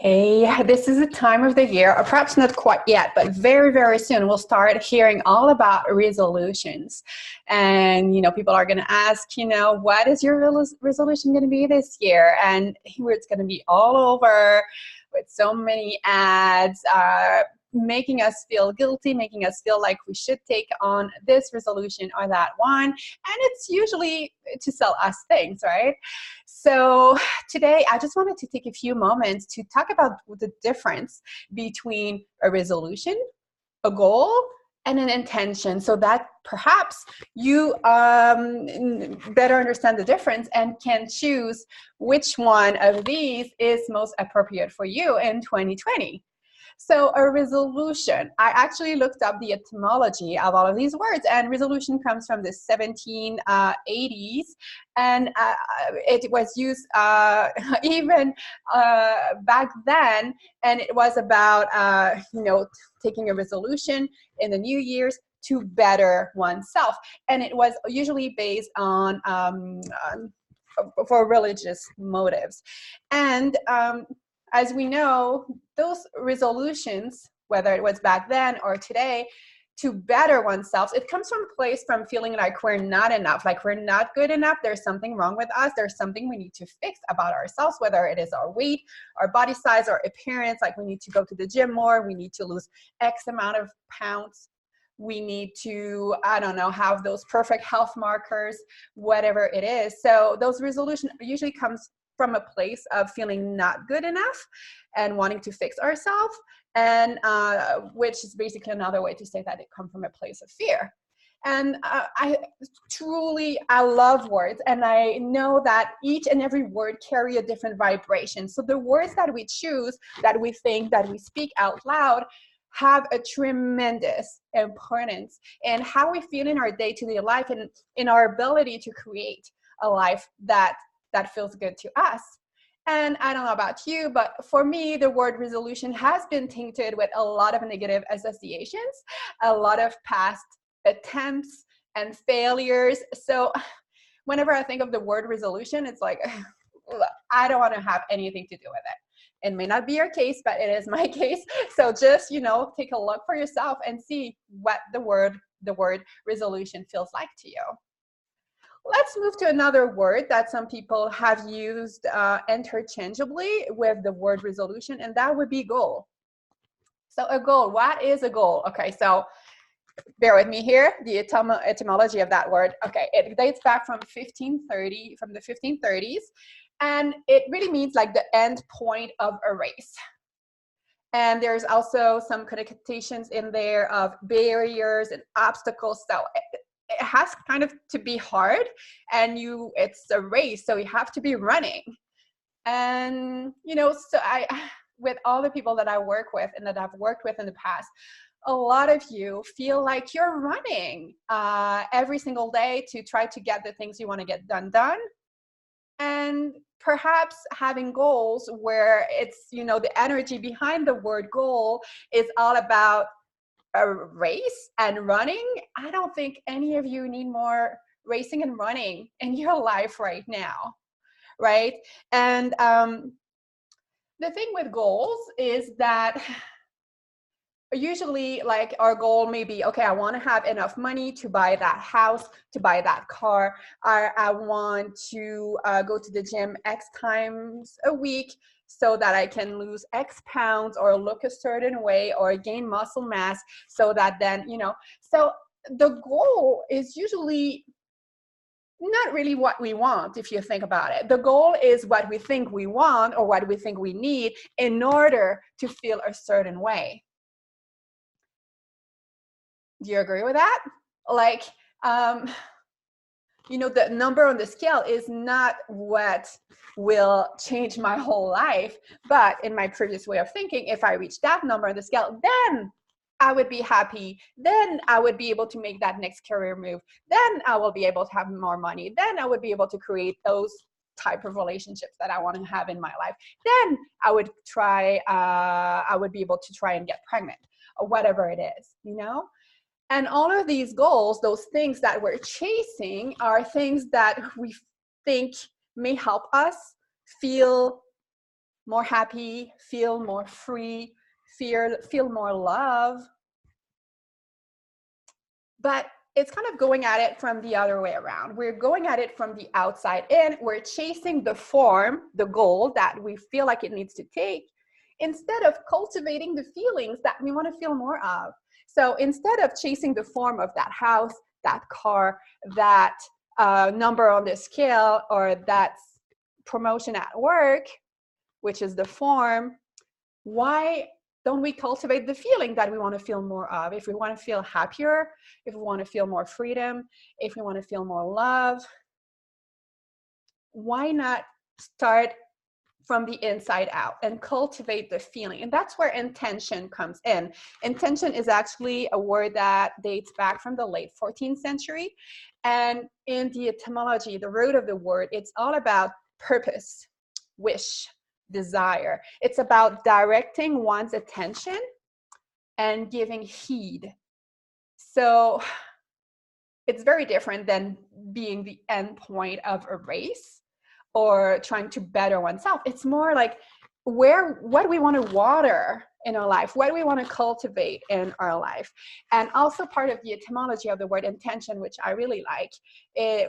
Hey, this is a time of the year, or perhaps not quite yet, but very, very soon we'll start hearing all about resolutions. And, people are going to ask, what is your resolution going to be this year? And here it's going to be all over with so many ads, making us feel guilty, making us feel like we should take on this resolution or that one. And it's usually to sell us things, right? So today, I just wanted to take a few moments to talk about the difference between a resolution, a goal, and an intention, so that perhaps you better understand the difference and can choose which one of these is most appropriate for you in 2020. So a resolution, I actually looked up the etymology of all of these words, and resolution comes from the 1780s, and it was used even back then, and it was about, taking a resolution in the New Year's to better oneself. And it was usually based on for religious motives. And as we know, those resolutions, whether it was back then or today, to better oneself, it comes from a place from feeling like we're not enough, like we're not good enough. There's something wrong with us. There's something we need to fix about ourselves, whether it is our weight, our body size, our appearance, like we need to go to the gym more, we need to lose X amount of pounds. We need to, I don't know, have those perfect health markers, whatever it is. So those resolutions usually comes from a place of feeling not good enough and wanting to fix ourselves, and which is basically another way to say that it comes from a place of fear. And I love words, and I know that each and every word carry a different vibration. So the words that we choose, that we think, that we speak out loud, have a tremendous importance in how we feel in our day-to-day life and in our ability to create a life that feels good to us. And I don't know about you, but for me, the word resolution has been tainted with a lot of negative associations, a lot of past attempts and failures. So whenever I think of the word resolution, it's like, I don't want to have anything to do with it. It may not be your case, but it is my case. So just, take a look for yourself and see what the word resolution feels like to you. Let's move to another word that some people have used interchangeably with the word resolution, and that would be goal. So a goal, what is a goal? Okay, so bear with me here, the etymology of that word. Okay, it dates back from the 1530s, and it really means like the end point of a race. And there's also some connotations in there of barriers and obstacles. So it has kind of to be hard, and it's a race, so you have to be running. And so I with all the people that I work with and that I've worked with in the past, a lot of you feel like you're running every single day to try to get the things you want to get done. And perhaps having goals where it's, the energy behind the word goal is all about a race and running. I don't think any of you need more racing and running in your life right now, right? And the thing with goals is that usually, like, our goal may be, okay, I want to have enough money to buy that house, to buy that car. I want to go to the gym X times a week so that I can lose X pounds or look a certain way or gain muscle mass, so that then, so the goal is usually not really what we want. If you think about it, the goal is what we think we want or what we think we need in order to feel a certain way. Do you agree with that? Like, the number on the scale is not what will change my whole life. But in my previous way of thinking, if I reach that number on the scale, then I would be happy. Then I would be able to make that next career move. Then I will be able to have more money. Then I would be able to create those type of relationships that I want to have in my life. Then I would be able to try and get pregnant or whatever it is, And all of these goals, those things that we're chasing, are things that we think may help us feel more happy, feel more free, feel more love. But it's kind of going at it from the other way around. We're going at it from the outside in. We're chasing the form, the goal that we feel like it needs to take, instead of cultivating the feelings that we want to feel more of. So instead of chasing the form of that house, that car, that number on the scale, or that promotion at work, which is the form, why don't we cultivate the feeling that we want to feel more of? If we want to feel happier, if we want to feel more freedom, if we want to feel more love, why not start from the inside out and cultivate the feeling? And that's where intention comes in. Intention is actually a word that dates back from the late 14th century. And in the etymology, the root of the word, it's all about purpose, wish, desire. It's about directing one's attention and giving heed. So it's very different than being the end point of a race or trying to better oneself. It's more like what we want to water in our life, what we want to cultivate in our life. And also part of the etymology of the word intention, which I really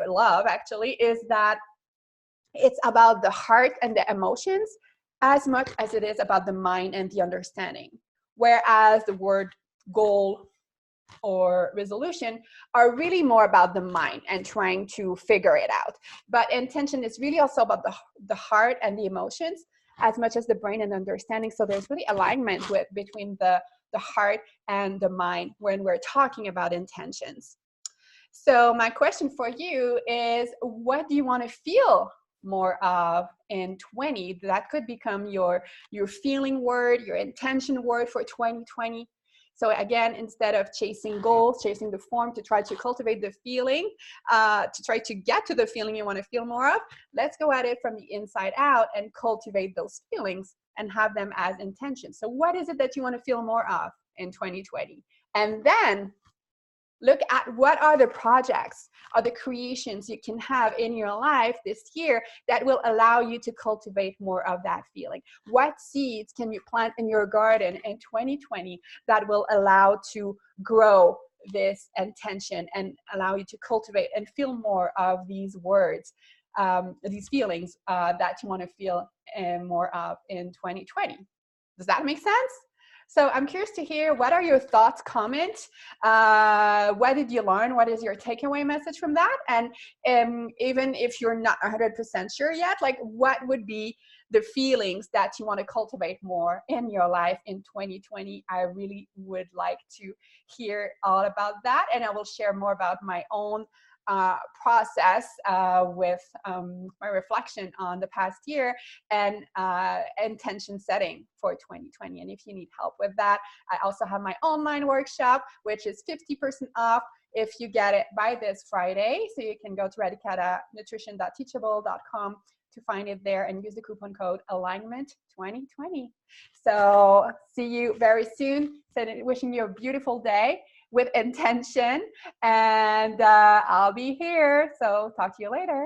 love actually, is that it's about the heart and the emotions as much as it is about the mind and the understanding. Whereas the word goal or resolution are really more about the mind and trying to figure it out. But intention is really also about the heart and the emotions as much as the brain and understanding. So there's really alignment between the heart and the mind when we're talking about intentions. So my question for you is, what do you want to feel more of in 20? That could become your feeling word, your intention word for 2020. So again, instead of chasing goals, chasing the form to try to cultivate the feeling, to try to get to the feeling you want to feel more of, let's go at it from the inside out and cultivate those feelings and have them as intentions. So what is it that you want to feel more of in 2020? And then look at what are the projects or the creations you can have in your life this year that will allow you to cultivate more of that feeling. What seeds can you plant in your garden in 2020 that will allow to grow this intention and allow you to cultivate and feel more of these words, these feelings that you want to feel more of in 2020? Does that make sense? So I'm curious to hear, what are your thoughts, comments? What did you learn? What is your takeaway message from that? And even if you're not 100% sure yet, like what would be the feelings that you want to cultivate more in your life in 2020? I really would like to hear all about that. And I will share more about my own process with my reflection on the past year and intention setting for 2020. And if you need help with that, I also have my online workshop, which is 50% off if you get it by this Friday. So you can go to radicatanutrition.teachable.com to find it there and use the coupon code alignment2020. So see you very soon. So wishing you a beautiful day with intention, and I'll be here. So talk to you later.